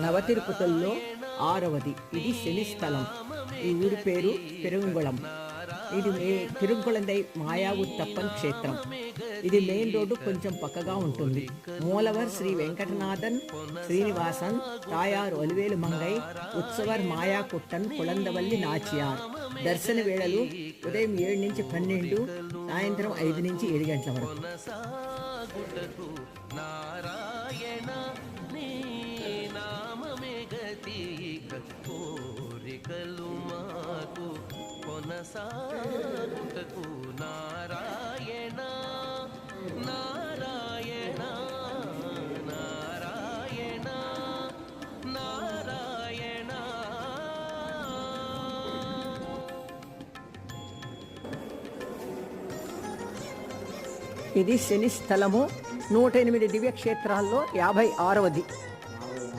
నవతిరుపతుల్లో 6వది. ఇది శని స్థలం. ఈ ఊరి పేరు పెరుంగుళం. ఇది తిరుంగుళందై మాయా ఉత్తప్పన్ క్షేత్రం. ఇది మెయిన్ రోడ్డు కొంచెం పక్కగా ఉంటుంది. మూలవర్ శ్రీ వెంకటనాథన్ శ్రీనివాసన్ తాయారు ఒలివేలు మంగై ఉత్సవర్ మాయా కుట్టన్ కుళందవల్లి నాచియార్. దర్శన వేళలు ఉదయం 7 నుంచి 12, సాయంత్రం 5 నుంచి 7 గంటల వరకు. కొనసాగుటకు నారాయణ నారాయణ నారాయణ నారాయణ. ఇది శని స్థలము. 108 దివ్యక్షేత్రాల్లో 56వది.